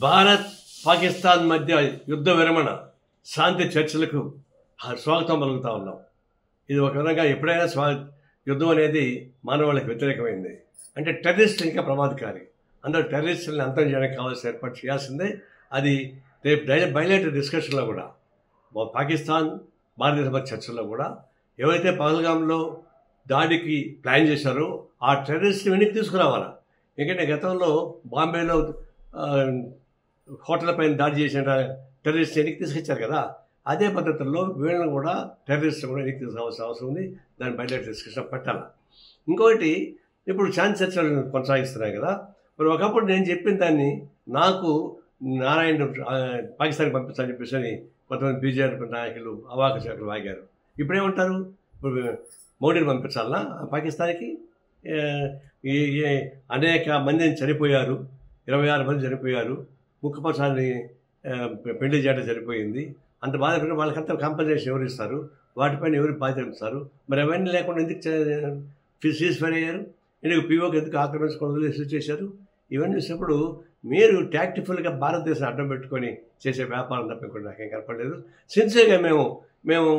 భారత్ పాకిస్తాన్ మధ్య యుద్ధ విరమణ శాంతి చర్చలకు స్వాగతం పలుకుతా ఉన్నాం. ఇది ఒక విధంగా ఎప్పుడైనా యుద్ధం అనేది మానవాళికి వ్యతిరేకమైంది. అంటే టెర్రరిస్టులు ఇంకా ప్రమాదకారి. అందరూ టెర్రరిస్టులను అంతం చేయడానికి కావాల్సిన ఏర్పాటు చేయాల్సిందే. అది రేపు బయలేటర్ డిస్కషన్లో కూడా పాకిస్తాన్ భారతదేశ మధ్య చర్చల్లో కూడా ఎవరైతే పహల్గామ్లో దాడికి ప్లాన్ చేశారో ఆ టెర్రరిస్టులు వెనక్కి తీసుకురావాలా. ఎందుకంటే గతంలో బాంబేలో హోటల్ పైన దాడి చేసిన టెర్రరిస్ట్ వెనక్కి తీసుకొచ్చారు కదా, అదే పద్ధతుల్లో వీళ్ళని కూడా టెర్రరిస్ట్ కూడా వెనక్కి తీసుకోవాల్సిన అవసరం ఉంది. దాన్ని బయట డిస్కషన్ పెట్టాలి. ఇంకొకటి, ఇప్పుడు శాంతి చర్చలు కొనసాగిస్తున్నాయి కదా, మరి ఒకప్పుడు నేను చెప్పిన దాన్ని నాకు నారాయణ పాకిస్తాన్కి పంపిస్తానని చెప్పేసి కొంతమంది బీజేపీ నాయకులు అవాక శాఖలు వాగారు. ఇప్పుడేమంటారు, ఇప్పుడు మోడీని పంపించాలన్నా పాకిస్తాన్కి? అనేక మందిని చనిపోయారు, 26 మంది చనిపోయారు, ముఖ్యపక్షాన్ని పెళ్లి చేయడం సరిపోయింది. అంత బాధపడి వాళ్ళకంతా కాంపన్సేషన్ ఎవరు ఇస్తారు, వాటిపైన ఎవరు బాధ్యత ఇస్తారు? మరి అవన్నీ లేకుండా ఎందుకు సీజ్ ఫైర్ అయ్యారు? ఎందుకు పీఓకి ఎందుకు ఆక్రమించుకోవడం రిసీవ్ చేశారు? ఇవన్నీ చూసినప్పుడు మీరు టాక్టిఫుల్గా భారతదేశం అడ్డం పెట్టుకొని చేసే వ్యాపారం తప్పకుండా నాకేం కనపడలేదు. సిన్సియర్గా మేము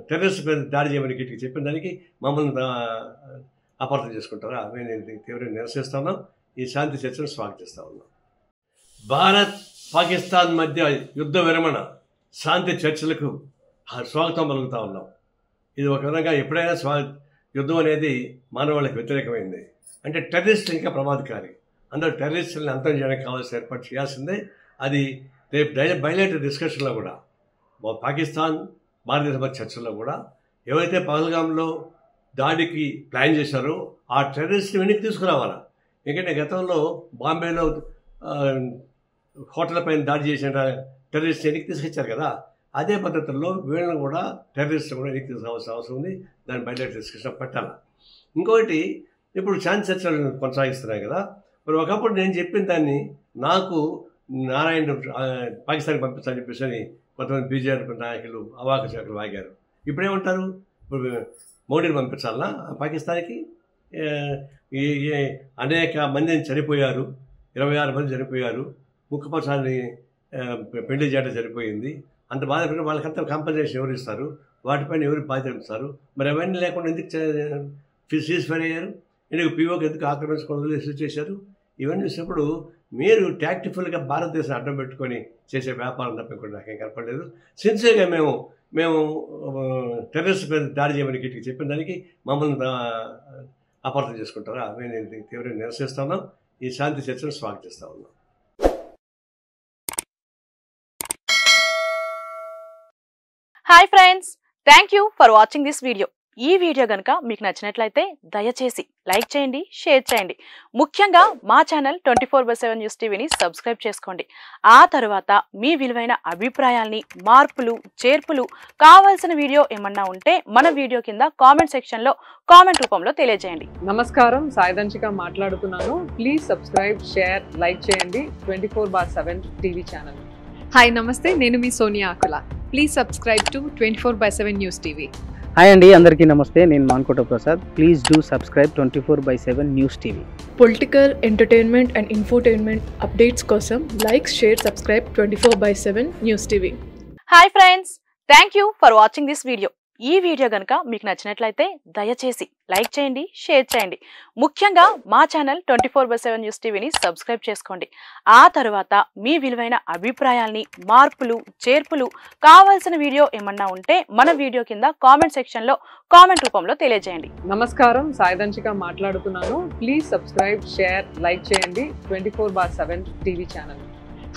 టెర్రరిస్ట్ మీద దాడి చేయమని గిట్టికి చెప్పిన దానికి మమ్మల్ని అపార్థం చేసుకుంటారా? మేము తీవ్రంగా నిరసిస్తున్నాం. ఈ శాంతి చర్చను స్వాగతిస్తూ ఉన్నాం. భారత్ పాకిస్తాన్ మధ్య యుద్ధ విరమణ శాంతి చర్చలకు స్వాగతం పలుకుతా ఉన్నాం. ఇది ఒక విధంగా ఎప్పుడైనా యుద్ధం అనేది మానవాళికి వ్యతిరేకమైంది. అంటే టెర్రరిస్టులు ఇంకా ప్రమాదకారి. అందరూ టెర్రరిస్టులను అంతం చేయడానికి కావాల్సిన ఏర్పాటు చేయాల్సిందే. అది రేపు బయలేటర్ డిస్కషన్లో కూడా పాకిస్తాన్ భారతదేశ మధ్య చర్చల్లో కూడా ఎవరైతే పహల్గామ్లో దాడికి ప్లాన్ చేశారో ఆ టెర్రరిస్టులు వెనక్కి తీసుకురావాలా. ఎందుకంటే గతంలో బాంబేలో హోటల్ పైన దాడి చేసిన టెర్రరిస్ట్ వెనక్కి తీసుకొచ్చారు కదా, అదే పద్ధతుల్లో వీళ్ళని కూడా టెర్రరిస్ట్ కూడా వెనక్కి తీసుకోవాల్సిన అవసరం ఉంది. దాన్ని బయట డిస్కషన్ పెట్టాలి. ఇంకొకటి, ఇప్పుడు శాంతి చర్చలు కొనసాగిస్తున్నాయి కదా, మరి ఒకప్పుడు నేను చెప్పిన దాన్ని నాకు నారాయణ పాకిస్తాన్కి పంపిస్తానని చెప్పేసి కొంతమంది బీజేపీ నాయకులు అవాక శాఖలు వాగారు. ఇప్పుడేమంటారు, ఇప్పుడు మోడీని పంపించాలన్నా పాకిస్తాన్కి? అనేక మందిని చనిపోయారు, 26 మంది చనిపోయారు, ముఖ్యపక్షాన్ని పెళ్లి చేయడం సరిపోయింది. అంత బాధపడి వాళ్ళకంతా కాంపన్సేషన్ ఎవరు ఇస్తారు, వాటిపైన ఎవరు బాధ్యత ఇస్తారు? మరి అవన్నీ లేకుండా ఎందుకు సీజ్ ఫైర్ అయ్యారు? ఎందుకు పీఓకి ఎందుకు ఆక్రమించుకోవడం రిసీవ్ చేశారు? ఇవన్నీ చూసినప్పుడు మీరు టాక్టిఫుల్గా భారతదేశం అడ్డం పెట్టుకొని చేసే వ్యాపారం తప్పకుండా నాకేం కనపడలేదు. సిన్సియర్గా మేము టెర్రరిస్ట్ మీద దాడి చేయమని గిట్టికి చెప్పిన దానికి మమ్మల్ని అపార్థం చేసుకుంటారా? మేము తీవ్రంగా నిరసిస్తున్నాం. ఈ శాంతి చర్చను స్వాగతిస్తూ ఉన్నాం. Hi friends, thank you for watching this video. ఈ వీడియో కనుక మీకు నచ్చినట్లయితే దయచేసి లైక్ చేయండి, షేర్ చేయండి. ముఖ్యంగా మా ఛానల్ 24/7 న్యూస్ టీవీని సబ్స్క్రైబ్ చేసుకోండి. ఆ తర్వాత మీ విలువైన అభిప్రాయాల్ని, మార్పులు, చేర్పులు, కావాల్సిన వీడియో ఏమన్నా ఉంటే మన వీడియో కింద కామెంట్ సెక్షన్లో కామెంట్ రూపంలో తెలియజేయండి. నమస్కారం, సాయిదంచిక మాట్లాడుతున్నాను. ప్లీజ్ సబ్స్క్రైబ్, షేర్, లైక్ చేయండి 24/7 టీవీ ఛానల్. హాయ్ నమస్తే, నేను మీ Sonia Akula. Please subscribe to 24/7 news TV. Hi అండి, అందరికీ నమస్తే. నేను Mankota Prasad. Please do subscribe 24/7 news TV. Political, entertainment and infotainment updates కోసం like, share, subscribe 24/7 news TV. Hi friends, thank you for watching this video. ఈ video కనుక మీకు నచ్చినట్లయితే దయచేసి లైక్ చేయండి, షేర్ చేయండి. ముఖ్యంగా మా ఛానల్ 24/7 న్యూస్ టీవీని సబ్స్క్రైబ్ చేసుకోండి. ఆ తర్వాత మీ విలువైన అభిప్రాయాల్ని, మార్పులు, చేర్పులు, కావాల్సిన వీడియో ఏమన్నా ఉంటే మన వీడియో కింద కామెంట్ సెక్షన్లో కామెంట్ రూపంలో తెలియజేయండి. నమస్కారం, సాయిదంచిక మాట్లాడుతున్నాను. ప్లీజ్ సబ్స్క్రైబ్, షేర్, లైక్ చేయండి 24/7 టీవీ ఛానల్.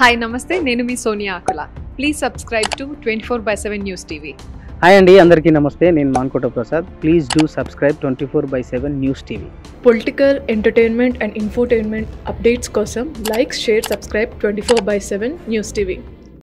హాయ్ నమస్తే, నేను మీ Sonia Akula. Please subscribe to 24/7 news TV. Hi అండి, అందరికీ నమస్తే. నేను Mankota Prasad. Please do subscribe 24/7 news TV. Political, entertainment and infotainment updates కోసం like, share, subscribe 24/7 news TV.